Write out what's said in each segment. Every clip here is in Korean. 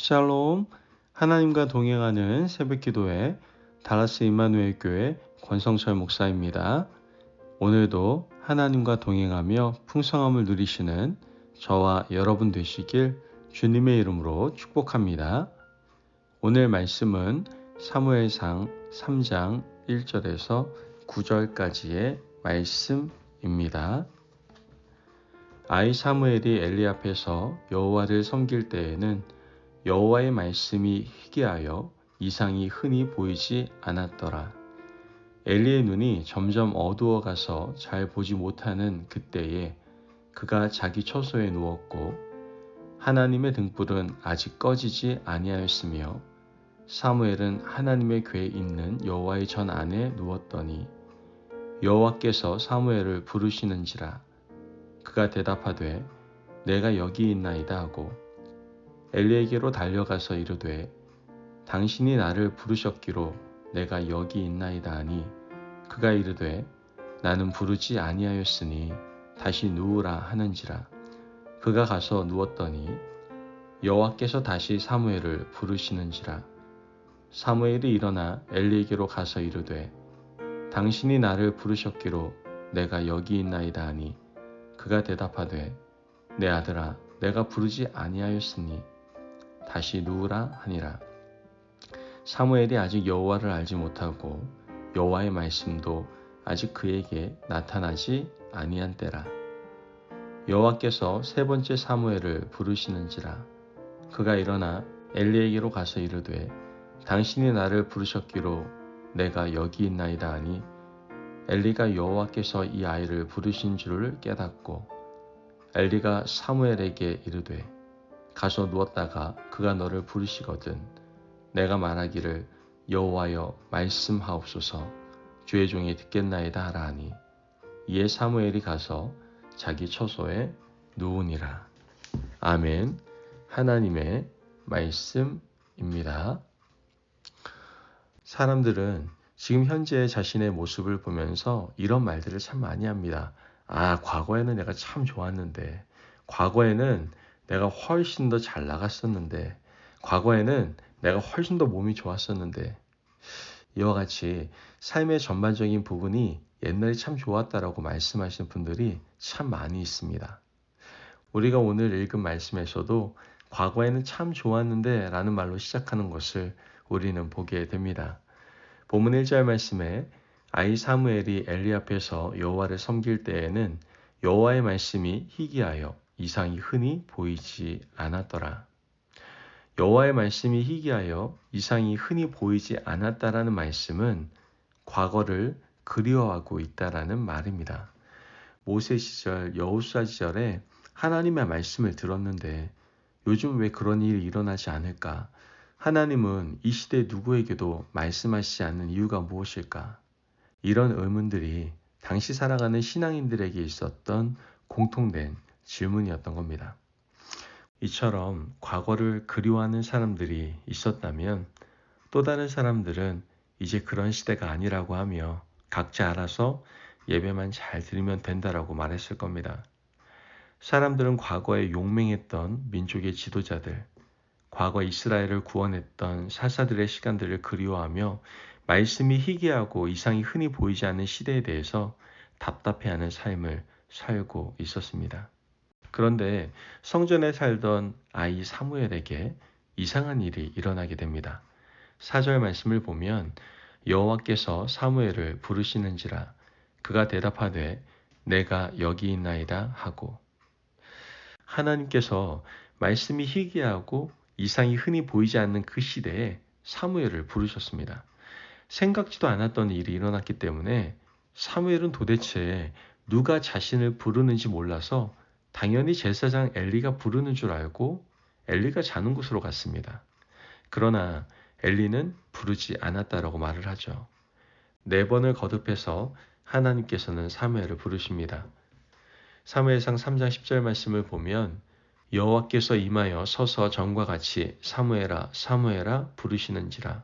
샬롬, 하나님과 동행하는 새벽기도회 달라스 임마누엘 교회 권성철 목사입니다. 오늘도 하나님과 동행하며 풍성함을 누리시는 저와 여러분 되시길 주님의 이름으로 축복합니다. 오늘 말씀은 사무엘상 3장 1절에서 9절까지의 말씀입니다. 아이 사무엘이 엘리 앞에서 여호와를 섬길 때에는 여호와의 말씀이 희귀하여 이상이 흔히 보이지 않았더라. 엘리의 눈이 점점 어두워가서 잘 보지 못하는 그때에 그가 자기 처소에 누웠고 하나님의 등불은 아직 꺼지지 아니하였으며 사무엘은 하나님의 궤에 있는 여호와의 전 안에 누웠더니 여호와께서 사무엘을 부르시는지라. 그가 대답하되 내가 여기 있나이다 하고 엘리에게로 달려가서 이르되 당신이 나를 부르셨기로 내가 여기 있나이다 하니 그가 이르되 나는 부르지 아니하였으니 다시 누우라 하는지라. 그가 가서 누웠더니 여호와께서 다시 사무엘을 부르시는지라. 사무엘이 일어나 엘리에게로 가서 이르되 당신이 나를 부르셨기로 내가 여기 있나이다 하니 그가 대답하되 내 아들아 내가 부르지 아니하였으니 다시 누우라 하니라. 사무엘이 아직 여호와를 알지 못하고 여호와의 말씀도 아직 그에게 나타나지 아니한 때라. 여호와께서 세 번째 사무엘을 부르시는지라. 그가 일어나 엘리에게로 가서 이르되 당신이 나를 부르셨기로 내가 여기 있나이다 하니 엘리가 여호와께서 이 아이를 부르신 줄을 깨닫고 엘리가 사무엘에게 이르되 가서 누웠다가 그가 너를 부르시거든 내가 말하기를 여호와여 말씀하옵소서 주의 종이 듣겠나이다 하라 하니 이에 사무엘이 가서 자기 처소에 누우니라. 아멘. 하나님의 말씀입니다. 사람들은 지금 현재 자신의 모습을 보면서 이런 말들을 참 많이 합니다. 과거에는 내가 참 좋았는데, 과거에는 내가 훨씬 더 잘 나갔었는데, 과거에는 내가 훨씬 더 몸이 좋았었는데, 이와 같이 삶의 전반적인 부분이 옛날이 참 좋았다라고 말씀하시는 분들이 참 많이 있습니다. 우리가 오늘 읽은 말씀에서도 과거에는 참 좋았는데 라는 말로 시작하는 것을 우리는 보게 됩니다. 본문 1절 말씀에 아이 사무엘이 엘리 앞에서 여호와를 섬길 때에는 여호와의 말씀이 희귀하여 이상이 흔히 보이지 않았더라. 여호와의 말씀이 희귀하여 이상이 흔히 보이지 않았다라는 말씀은 과거를 그리워하고 있다라는 말입니다. 모세 시절, 여호수아 시절에 하나님의 말씀을 들었는데 요즘 왜 그런 일이 일어나지 않을까? 하나님은 이 시대 누구에게도 말씀하시지 않는 이유가 무엇일까? 이런 의문들이 당시 살아가는 신앙인들에게 있었던 공통된 질문이었던 겁니다. 이처럼 과거를 그리워하는 사람들이 있었다면 또 다른 사람들은 이제 그런 시대가 아니라고 하며 각자 알아서 예배만 잘 드리면 된다라고 말했을 겁니다. 사람들은 과거에 용맹했던 민족의 지도자들, 과거 이스라엘을 구원했던 사사들의 시간들을 그리워하며 말씀이 희귀하고 이상이 흔히 보이지 않는 시대에 대해서 답답해하는 삶을 살고 있었습니다. 그런데 성전에 살던 아이 사무엘에게 이상한 일이 일어나게 됩니다. 4절 말씀을 보면 여호와께서 사무엘을 부르시는지라. 그가 대답하되 내가 여기 있나이다 하고 하나님께서 말씀이 희귀하고 이상이 흔히 보이지 않는 그 시대에 사무엘을 부르셨습니다. 생각지도 않았던 일이 일어났기 때문에 사무엘은 도대체 누가 자신을 부르는지 몰라서 당연히 제사장 엘리가 부르는 줄 알고 엘리가 자는 곳으로 갔습니다. 그러나 엘리는 부르지 않았다라고 말을 하죠. 4번을 거듭해서 하나님께서는 사무엘을 부르십니다. 사무엘상 3장 10절 말씀을 보면 여호와께서 임하여 서서 전과 같이 사무엘아 사무엘아 부르시는지라.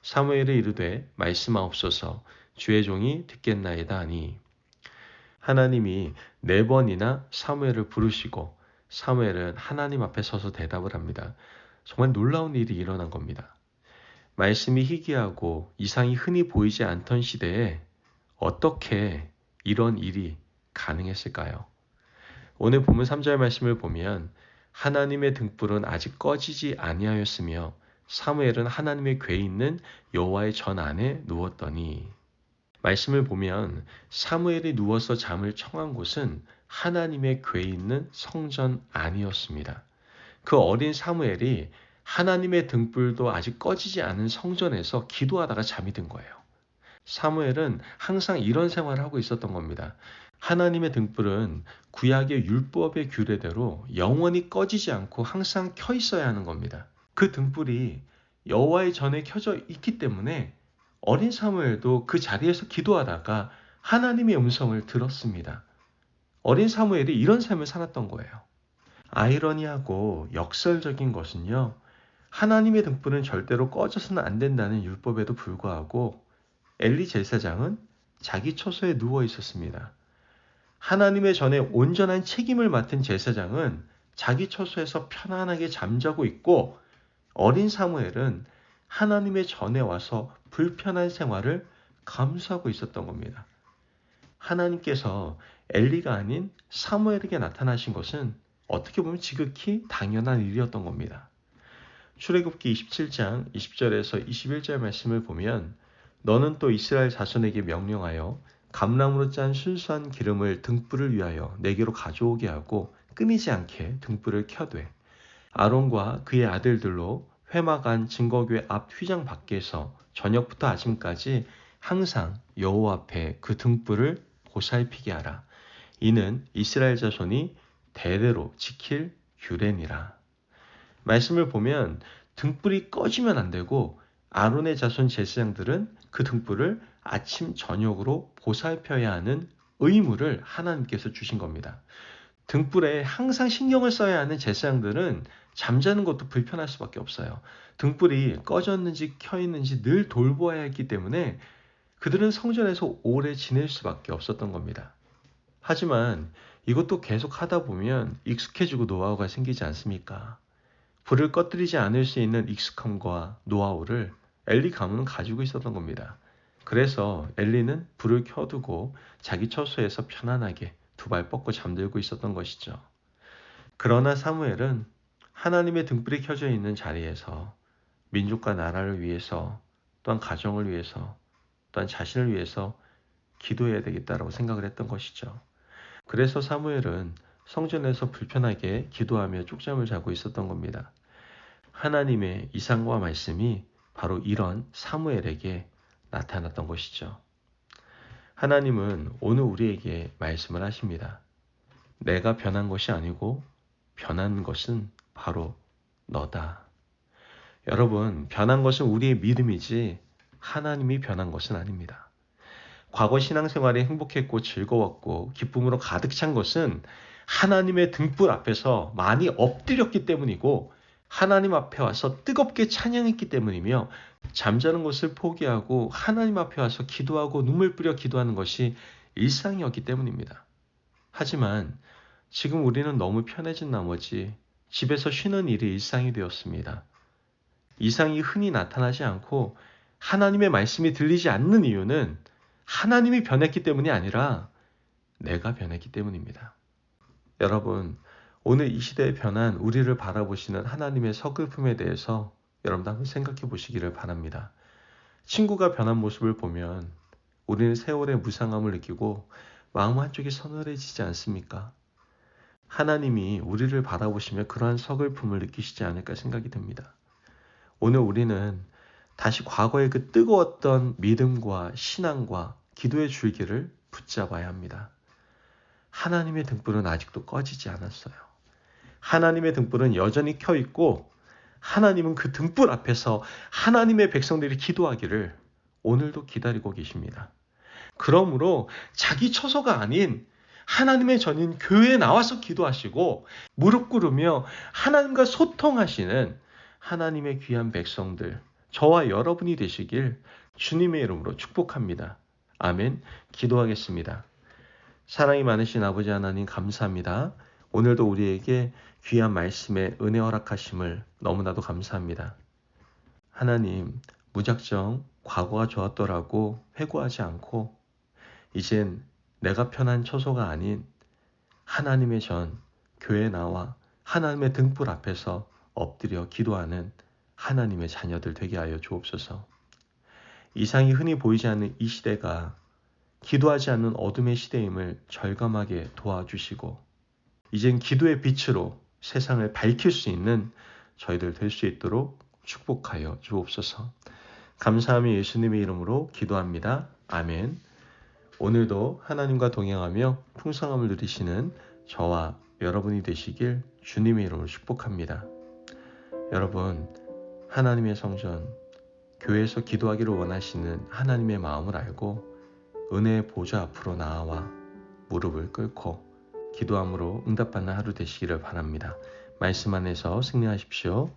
사무엘이 이르되 말씀하옵소서 주의 종이 듣겠나이다 하니 하나님이 4번이나 사무엘을 부르시고 사무엘은 하나님 앞에 서서 대답을 합니다. 정말 놀라운 일이 일어난 겁니다. 말씀이 희귀하고 이상이 흔히 보이지 않던 시대에 어떻게 이런 일이 가능했을까요? 오늘 본문 3절 말씀을 보면 하나님의 등불은 아직 꺼지지 아니하였으며 사무엘은 하나님의 궤에 있는 여호와의 전 안에 누웠더니, 말씀을 보면 사무엘이 누워서 잠을 청한 곳은 하나님의 궤에 있는 성전 안이었습니다. 그 어린 사무엘이 하나님의 등불도 아직 꺼지지 않은 성전에서 기도하다가 잠이 든 거예요. 사무엘은 항상 이런 생활을 하고 있었던 겁니다. 하나님의 등불은 구약의 율법의 규례대로 영원히 꺼지지 않고 항상 켜 있어야 하는 겁니다. 그 등불이 여호와의 전에 켜져 있기 때문에 어린 사무엘도 그 자리에서 기도하다가 하나님의 음성을 들었습니다. 어린 사무엘이 이런 삶을 살았던 거예요. 아이러니하고 역설적인 것은요, 하나님의 등불은 절대로 꺼져서는 안 된다는 율법에도 불구하고 엘리 제사장은 자기 처소에 누워 있었습니다. 하나님의 전에 온전한 책임을 맡은 제사장은 자기 처소에서 편안하게 잠자고 있고, 어린 사무엘은 하나님의 전에 와서 불편한 생활을 감수하고 있었던 겁니다. 하나님께서 엘리가 아닌 사무엘에게 나타나신 것은 어떻게 보면 지극히 당연한 일이었던 겁니다. 출애굽기 27장 20절에서 21절 말씀을 보면, 너는 또 이스라엘 자손에게 명령하여 감람으로 짠 순수한 기름을 등불을 위하여 내게로 가져오게 하고 끊이지 않게 등불을 켜되, 아론과 그의 아들들로 회막 안 증거궤 앞 휘장 밖에서 저녁부터 아침까지 항상 여호와 앞에 그 등불을 보살피게 하라. 이는 이스라엘 자손이 대대로 지킬 규례니라. 말씀을 보면 등불이 꺼지면 안 되고, 아론의 자손 제사장들은 그 등불을 아침 저녁으로 보살펴야 하는 의무를 하나님께서 주신 겁니다. 등불에 항상 신경을 써야 하는 제사장들은 잠자는 것도 불편할 수밖에 없어요. 등불이 꺼졌는지 켜 있는지 늘 돌보아야 했기 때문에 그들은 성전에서 오래 지낼 수밖에 없었던 겁니다. 하지만 이것도 계속 하다 보면 익숙해지고 노하우가 생기지 않습니까? 불을 꺼뜨리지 않을 수 있는 익숙함과 노하우를 엘리 가문은 가지고 있었던 겁니다. 그래서 엘리는 불을 켜두고 자기 처소에서 편안하게 두 발 뻗고 잠들고 있었던 것이죠. 그러나 사무엘은 하나님의 등불이 켜져 있는 자리에서 민족과 나라를 위해서, 또한 가정을 위해서, 또한 자신을 위해서 기도해야 되겠다라고 생각을 했던 것이죠. 그래서 사무엘은 성전에서 불편하게 기도하며 쪽잠을 자고 있었던 겁니다. 하나님의 이상과 말씀이 바로 이런 사무엘에게 나타났던 것이죠. 하나님은 오늘 우리에게 말씀을 하십니다. 내가 변한 것이 아니고 변한 것은 바로 너다. 여러분, 변한 것은 우리의 믿음이지 하나님이 변한 것은 아닙니다. 과거 신앙생활이 행복했고 즐거웠고 기쁨으로 가득 찬 것은 하나님의 등불 앞에서 많이 엎드렸기 때문이고, 하나님 앞에 와서 뜨겁게 찬양했기 때문이며, 잠자는 것을 포기하고 하나님 앞에 와서 기도하고 눈물 뿌려 기도하는 것이 일상이었기 때문입니다. 하지만 지금 우리는 너무 편해진 나머지 집에서 쉬는 일이 일상이 되었습니다. 이상이 흔히 나타나지 않고 하나님의 말씀이 들리지 않는 이유는 하나님이 변했기 때문이 아니라 내가 변했기 때문입니다. 여러분, 오늘 이 시대에 변한 우리를 바라보시는 하나님의 서글픔에 대해서 여러분도 한번 생각해 보시기를 바랍니다. 친구가 변한 모습을 보면 우리는 세월의 무상함을 느끼고 마음 한쪽이 서늘해지지 않습니까? 하나님이 우리를 바라보시며 그러한 서글픔을 느끼시지 않을까 생각이 듭니다. 오늘 우리는 다시 과거의 그 뜨거웠던 믿음과 신앙과 기도의 줄기를 붙잡아야 합니다. 하나님의 등불은 아직도 꺼지지 않았어요. 하나님의 등불은 여전히 켜 있고, 하나님은 그 등불 앞에서 하나님의 백성들이 기도하기를 오늘도 기다리고 계십니다. 그러므로 자기 처소가 아닌 하나님의 전인 교회에 나와서 기도하시고 무릎 꿇으며 하나님과 소통하시는 하나님의 귀한 백성들, 저와 여러분이 되시길 주님의 이름으로 축복합니다. 아멘. 기도하겠습니다. 사랑이 많으신 아버지 하나님, 감사합니다. 오늘도 우리에게 귀한 말씀에 은혜 허락하심을 너무나도 감사합니다. 하나님, 무작정 과거가 좋았더라고 회고하지 않고 이젠 내가 편한 처소가 아닌 하나님의 전 교회에 나와 하나님의 등불 앞에서 엎드려 기도하는 하나님의 자녀들 되게 하여 주옵소서. 이상이 흔히 보이지 않는 이 시대가 기도하지 않는 어둠의 시대임을 절감하게 도와주시고 이젠 기도의 빛으로 세상을 밝힐 수 있는 저희들 될 수 있도록 축복하여 주옵소서. 감사하며 예수님의 이름으로 기도합니다. 아멘. 오늘도 하나님과 동행하며 풍성함을 누리시는 저와 여러분이 되시길 주님의 이름으로 축복합니다. 여러분, 하나님의 성전, 교회에서 기도하기를 원하시는 하나님의 마음을 알고 은혜의 보좌 앞으로 나아와 무릎을 꿇고 기도함으로 응답받는 하루 되시기를 바랍니다. 말씀 안에서 승리하십시오.